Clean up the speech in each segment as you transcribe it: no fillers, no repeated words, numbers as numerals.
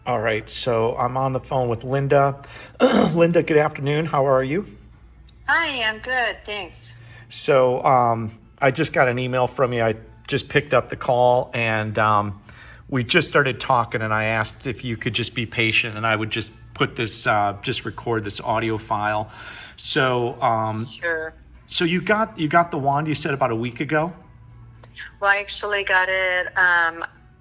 All right, so I'm on the phone with Linda. Linda, good afternoon. How are you? Hi, I'm good, thanks. So I just got an email from you. I just picked up the call and we just started talking, and I asked if you could just be patient and I would just put this, just record this audio file. So, Sure. so you got the wand you said about a week ago? Well, I actually got it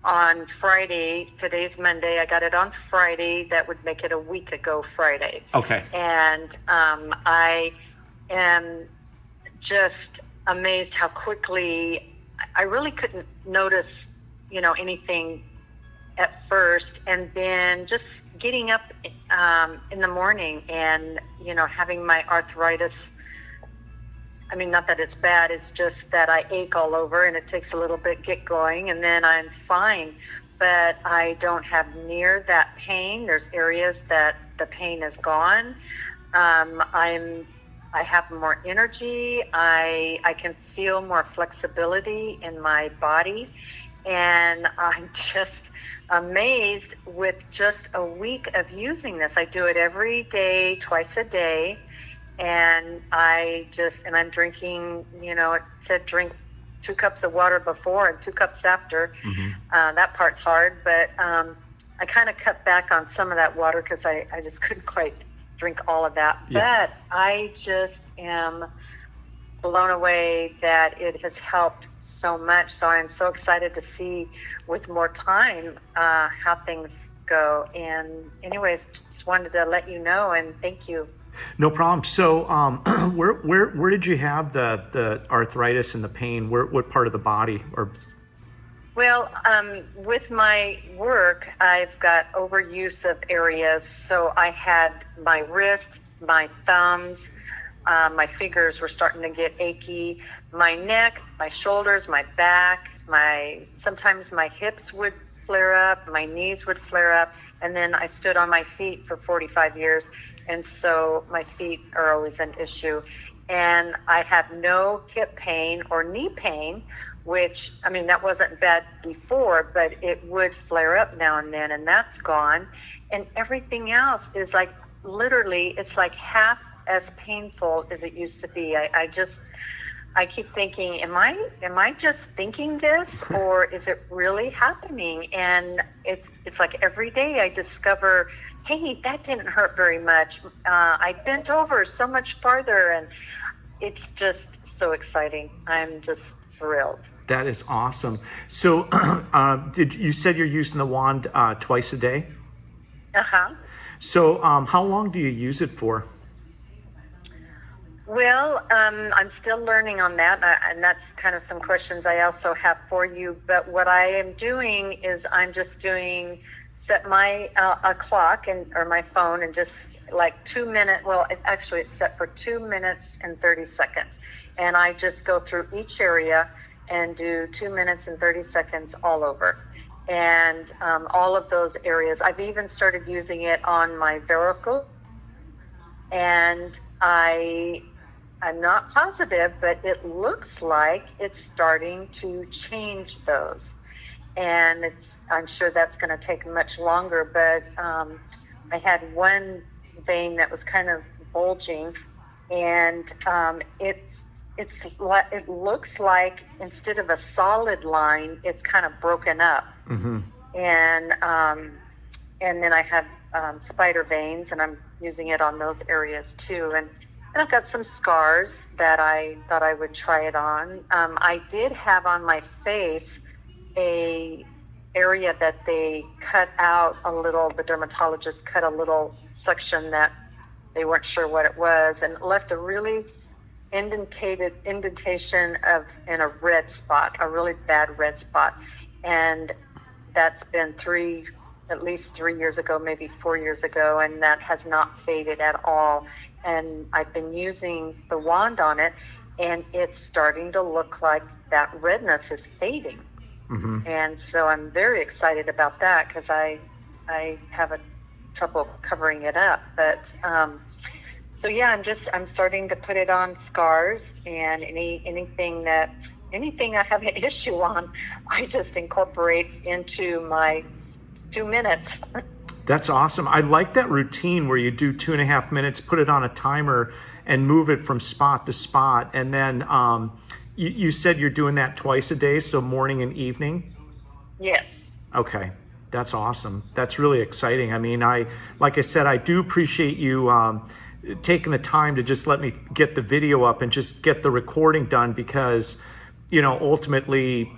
on Friday. Today's Monday. I got it on Friday. That would make it a week ago Friday. Okay. And I am just amazed how quickly I really couldn't notice, anything at first, and then just getting up in the morning and having my arthritis. I mean, not that it's bad, it's just that I ache all over and it takes a little bit get going, and then I'm fine. But I don't have near that pain. There's areas that the pain is gone. I have more energy. I can feel more flexibility in my body. And I'm just amazed with just a week of using this. I do it every day, twice a day. And I'm drinking, it said drink 2 cups of water before and 2 cups after. Mm-hmm. That part's hard, but I kind of cut back on some of that water because I just couldn't quite drink all of that. Yeah. But I just am blown away that it has helped so much. So I'm so excited to see with more time how things go. And anyways, just wanted to let you know and thank you. No problem. So, where did you have the arthritis and the pain? What part of the body? Or Well, with my work, I've got overuse of areas. So I had my wrist, my thumbs, my fingers were starting to get achy. My neck, my shoulders, my back, sometimes my hips would flare up, my knees would flare up, and then I stood on my feet for 45 years, and so my feet are always an issue. And I have no hip pain or knee pain, which, I mean, that wasn't bad before, but it would flare up now and then, and that's gone. And everything else is like, literally, it's like half as painful as it used to be. I keep thinking, am I just thinking this, or is it really happening? And it's like every day I discover, hey, that didn't hurt very much. I bent over so much farther, and it's just so exciting. I'm just thrilled. that is awesome. So, did you said you're using the wand twice a day? Uh-huh. So, how long do you use it for? Well, I'm still learning on that, and that's kind of some questions I also have for you. But what I am doing is I'm just set my a clock or my phone, and just like 2 minutes. Well, it's set for 2 minutes and 30 seconds, and I just go through each area and do 2 minutes and 30 seconds all over. And all of those areas, I've even started using it on my varicose, and I'm not positive, but it looks like it's starting to change those. And I'm sure that's going to take much longer, but I had one vein that was kind of bulging, and it looks like instead of a solid line, it's kind of broken up. Mm-hmm. And then I have spider veins, and I'm using it on those areas too. And I've got some scars that I thought I would try it on. I did have on my face a area that they cut out a little, the dermatologist cut a little section that they weren't sure what it was, and left a really indentation in a red spot, a really bad red spot. And that's been at least 3 years ago, maybe 4 years ago, and that has not faded at all. And I've been using the wand on it, and it's starting to look like that redness is fading. Mm-hmm. And so I'm very excited about that, because I have a trouble covering it up. But so yeah, I'm starting to put it on scars, and anything I have an issue on, I just incorporate into my 2 minutes. That's awesome. I like that routine where you do 2.5 minutes, put it on a timer, and move it from spot to spot. And then you said you're doing that twice a day, so morning and evening? Yes. Okay, that's awesome. That's really exciting. I mean, like I said, I do appreciate you taking the time to just let me get the video up and just get the recording done, because, ultimately,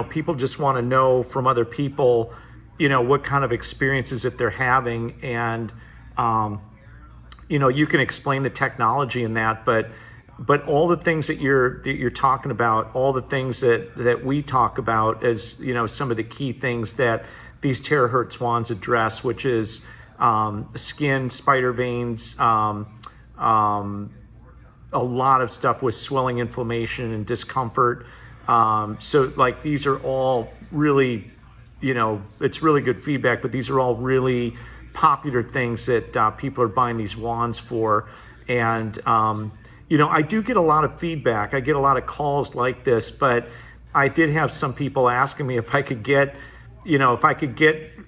people just want to know from other people, what kind of experiences that they're having. And, you can explain the technology in that, but all the things that you're talking about, all the things that we talk about as, some of the key things that these Terahertz Wands address, which is skin, spider veins, a lot of stuff with swelling, inflammation, and discomfort. So like, these are all really, it's really good feedback, but these are all really popular things that people are buying these wands for. And, I do get a lot of feedback. I get a lot of calls like this, but I did have some people asking me if I could get,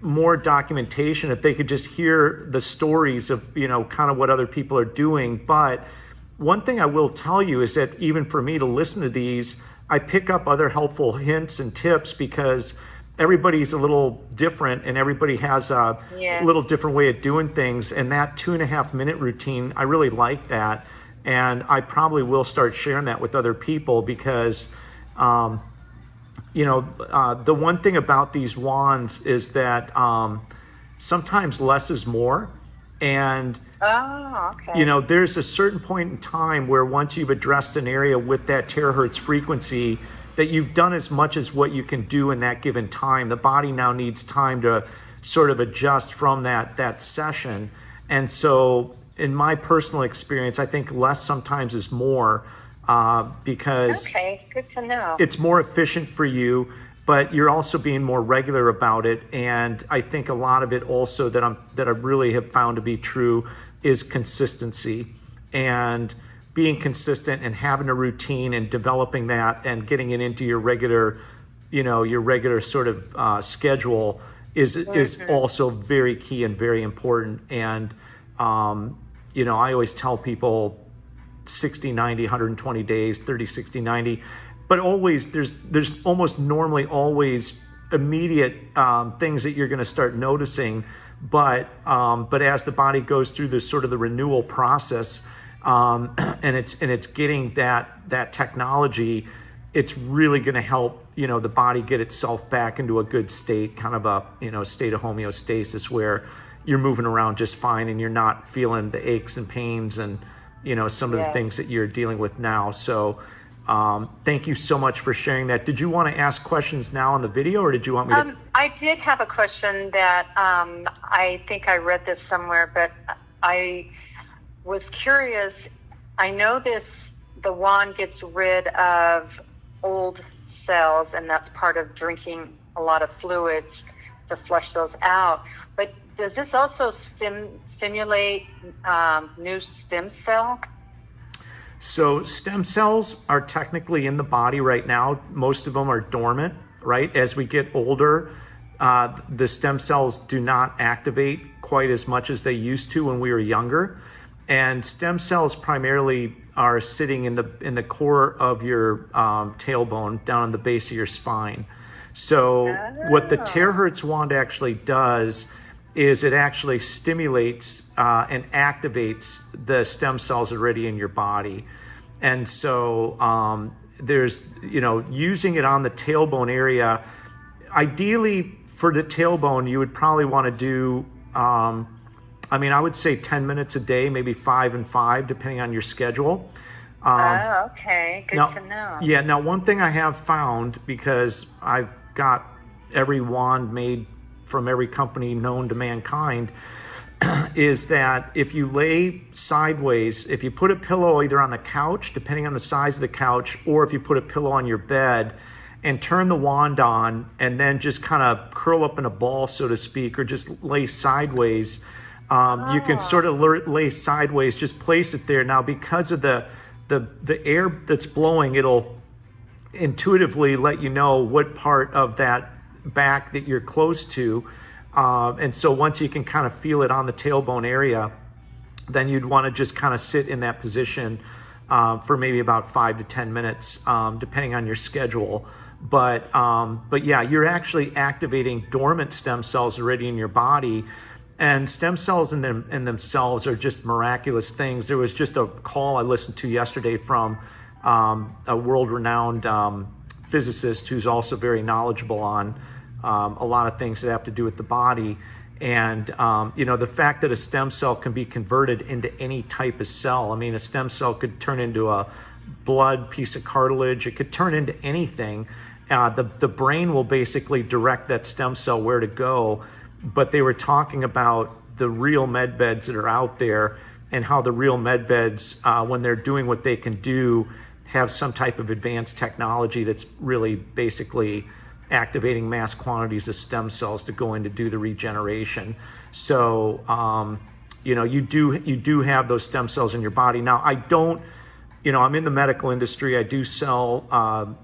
more documentation, if they could just hear the stories of, kind of what other people are doing. But one thing I will tell you is that even for me to listen to these, I pick up other helpful hints and tips, because everybody's a little different and everybody has a little different way of doing things. And that 2.5 minute routine, I really like that. And I probably will start sharing that with other people, because, the one thing about these wands is that sometimes less is more. And, there's a certain point in time where once you've addressed an area with that terahertz frequency, that you've done as much as what you can do in that given time. The body now needs time to sort of adjust from that session. And so in my personal experience, I think less sometimes is more, because good to know. It's more efficient for you, but you're also being more regular about it. And I think a lot of it also that I really have found to be true is consistency, and being consistent and having a routine and developing that and getting it into your regular, sort of schedule is also very key and very important. And, I always tell people 60, 90, 120 days, 30, 60, 90, but always there's almost normally always immediate things that you're going to start noticing. But as the body goes through this sort of the renewal process, and it's getting that technology, it's really going to help, the body get itself back into a good state, kind of a, state of homeostasis where you're moving around just fine and you're not feeling the aches and pains and, some of the things that you're dealing with now. So, thank you so much for sharing that. Did you want to ask questions now on the video, or did you want me to? I did have a question that, I think I read this somewhere, but I was curious. I know the wand gets rid of old cells, and that's part of drinking a lot of fluids to flush those out. But does this also stimulate new stem cell? So stem cells are technically in the body right now. Most of them are dormant, right? As we get older, the stem cells do not activate quite as much as they used to when we were younger. And stem cells primarily are sitting in the core of your tailbone, down on the base of your spine. So what the Terahertz wand actually does is it actually stimulates and activates the stem cells already in your body. And so there's, using it on the tailbone area, ideally for the tailbone, you would probably want to do, I would say 10 minutes a day, maybe 5 and 5, depending on your schedule. Okay. Good to know. Yeah. Now, one thing I have found, because I've got every wand made from every company known to mankind, is that if you lay sideways, if you put a pillow either on the couch, depending on the size of the couch, or if you put a pillow on your bed and turn the wand on and then just kind of curl up in a ball, so to speak, or just lay sideways, you can sort of lay sideways, just place it there. Now, because of the air that's blowing, it'll intuitively let you know what part of that back that you're close to. And so once you can kind of feel it on the tailbone area, then you'd want to just kind of sit in that position for maybe about 5 to 10 minutes, depending on your schedule. But yeah, you're actually activating dormant stem cells already in your body. And stem cells in themselves are just miraculous things. There was just a call I listened to yesterday from a world-renowned physicist who's also very knowledgeable on a lot of things that have to do with the body. And, the fact that a stem cell can be converted into any type of cell. I mean, a stem cell could turn into a blood piece of cartilage. It could turn into anything. The brain will basically direct that stem cell where to go. But they were talking about the real med beds that are out there and how the real med beds, when they're doing what they can do, have some type of advanced technology that's really basically activating mass quantities of stem cells to go in to do the regeneration. So, you do have those stem cells in your body. Now, I don't, I'm in the medical industry. I do sell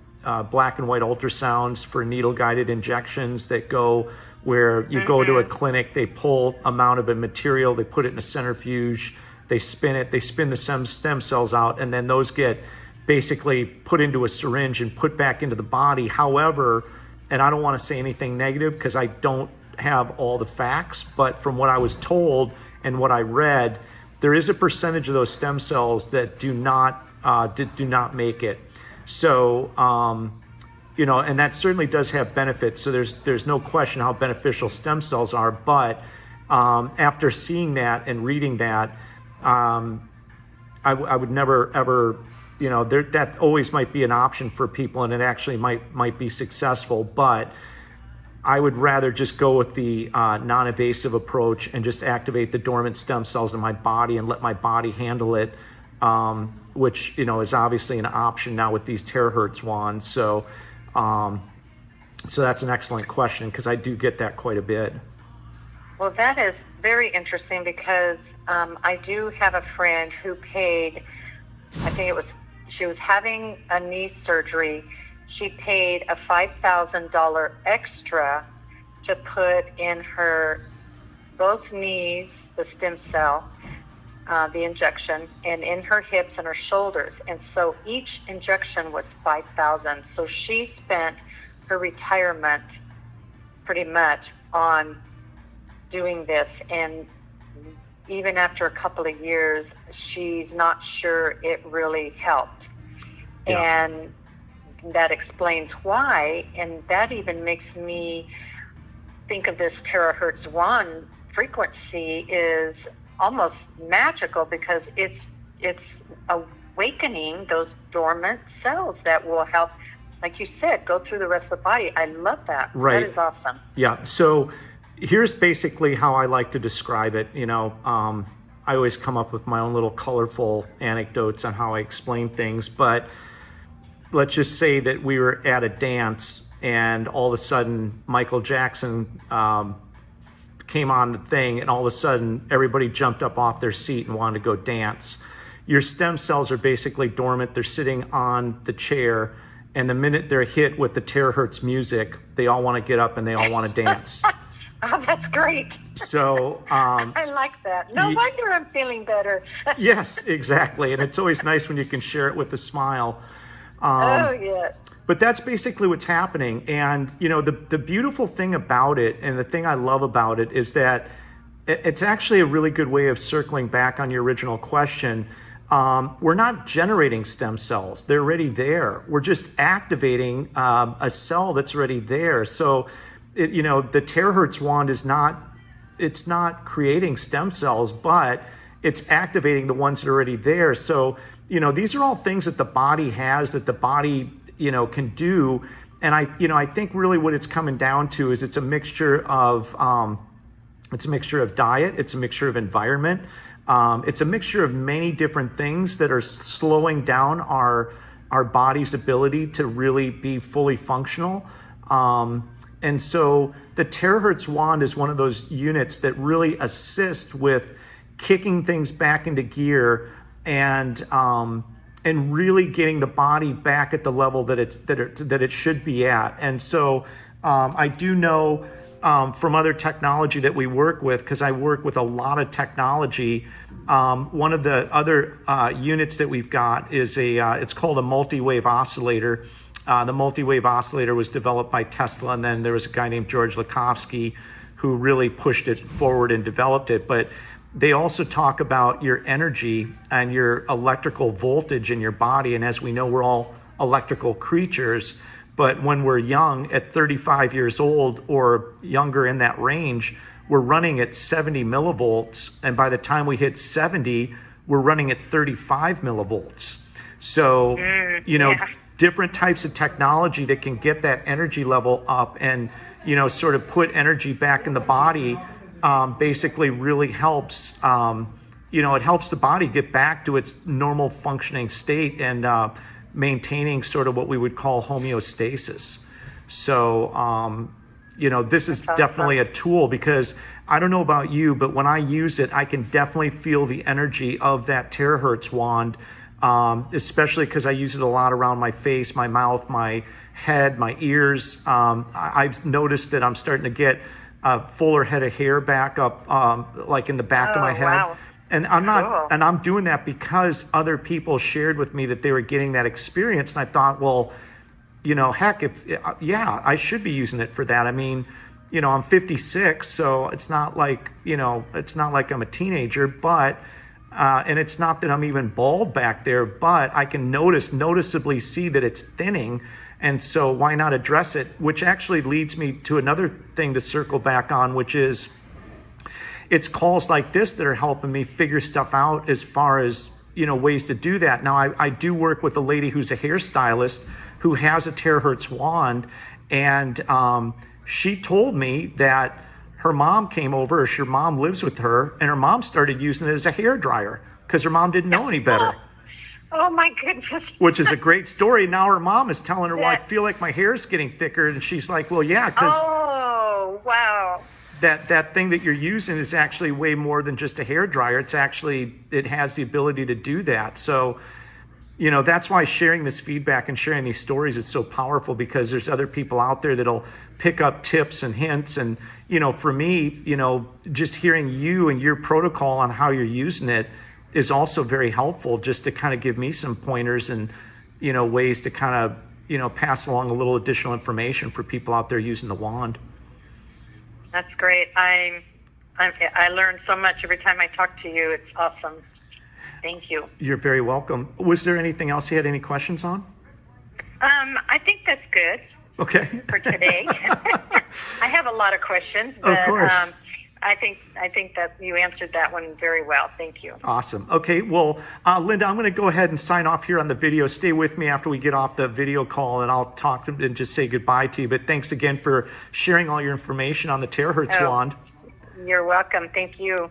black and white ultrasounds for needle-guided injections that go where you go to a clinic, they pull amount of a material, they put it in a centrifuge, they spin the stem cells out, and then those get basically put into a syringe and put back into the body. However, and I don't want to say anything negative because I don't have all the facts, but from what I was told and what I read, there is a percentage of those stem cells that do not make it. So, and that certainly does have benefits. So there's no question how beneficial stem cells are. But after seeing that and reading that, I would never ever, that always might be an option for people, and it actually might be successful. But I would rather just go with the non-invasive approach and just activate the dormant stem cells in my body and let my body handle it, which is obviously an option now with these Terahertz Wands. So that's an excellent question because I do get that quite a bit. Well, that is very interesting because I do have a friend who paid, she was having a knee surgery. She paid a $5,000 extra to put in her both knees, the stem cell, the injection, and in her hips and her shoulders. And so each injection was $5,000. So she spent her retirement pretty much on doing this. And even after a couple of years, she's not sure it really helped. Yeah. And that explains why. And that even makes me think of this Terahertz Wand frequency is almost magical because it's awakening those dormant cells that will help, like you said, go through the rest of the body. I love that. Right. That is awesome. Yeah. So here's basically how I like to describe it. I always come up with my own little colorful anecdotes on how I explain things, but let's just say that we were at a dance and all of a sudden Michael Jackson came on the thing, and all of a sudden everybody jumped up off their seat and wanted to go dance. Your stem cells are basically dormant. They're sitting on the chair, and the minute they're hit with the Terahertz music, they all want to get up and they all want to dance. Oh, that's great. So I like that. No wonder I'm feeling better. Yes, exactly. And it's always nice when you can share it with a smile. Oh, yes. But that's basically what's happening. And, the beautiful thing about it, and the thing I love about it, is that it's actually a really good way of circling back on your original question. We're not generating stem cells. They're already there. We're just activating a cell that's already there. So, the Terahertz Wand it's not creating stem cells, but it's activating the ones that are already there. So, these are all things that the body has, that the body, can do. And I think really what it's coming down to is it's a mixture of diet, it's a mixture of environment, it's a mixture of many different things that are slowing down our body's ability to really be fully functional. And so the Terahertz Wand is one of those units that really assist with kicking things back into gear and really getting the body back at the level that it should be at. And so I do know from other technology that we work with, because I work with a lot of technology. One of the other units that we've got is it's called a multi-wave oscillator. The multi-wave oscillator was developed by Tesla, and then there was a guy named George Lakhovsky who really pushed it forward and developed it. But they also talk about your energy and your electrical voltage in your body. And as we know, we're all electrical creatures. But when we're young, at 35 years old or younger in that range, we're running at 70 millivolts. And by the time we hit 70, we're running at 35 millivolts. So, different types of technology that can get that energy level up and, sort of put energy back in the body, basically really helps, it helps the body get back to its normal functioning state and maintaining sort of what we would call homeostasis. So, this is definitely a tool, because I don't know about you, but when I use it, I can definitely feel the energy of that Terahertz wand, especially because I use it a lot around my face, my mouth, my head, my ears. I've noticed that I'm starting to get a fuller head of hair back up, like in the back of my head. Wow. And I'm doing that because other people shared with me that they were getting that experience. And I thought, well, heck, I should be using it for that. I mean, I'm 56, so it's not like, I'm a teenager, but, and it's not that I'm even bald back there, but I can noticeably see that it's thinning. And so why not address it? Which actually leads me to another thing to circle back on, which is, it's calls like this that are helping me figure stuff out as far as, ways to do that. Now, I do work with a lady who's a hairstylist who has a Terahertz wand, and she told me that her mom came over, or her mom lives with her, and her mom started using it as a hair dryer because her mom didn't know any better. Oh my goodness. Which is a great story. Now her mom is telling her, well, I feel like my hair's getting thicker, and she's like, well, yeah, because oh, wow. that thing that you're using is actually way more than just a hair dryer. It has the ability to do that. So, that's why sharing this feedback and sharing these stories is so powerful, because there's other people out there that'll pick up tips and hints. And, for me, just hearing you and your protocol on how you're using it is also very helpful, just to kind of give me some pointers and, ways to kind of, pass along a little additional information for people out there using the wand. That's great. I learn so much every time I talk to you. It's awesome. Thank you. You're very welcome. Was there anything else you had any questions on? I think that's good. Okay. For today. I have a lot of questions, but of course. I think that you answered that one very well. Thank you. Awesome. Okay. Well, Linda, I'm going to go ahead and sign off here on the video. Stay with me after we get off the video call, and I'll talk and just say goodbye to you. But thanks again for sharing all your information on the Terahertz wand. You're welcome. Thank you.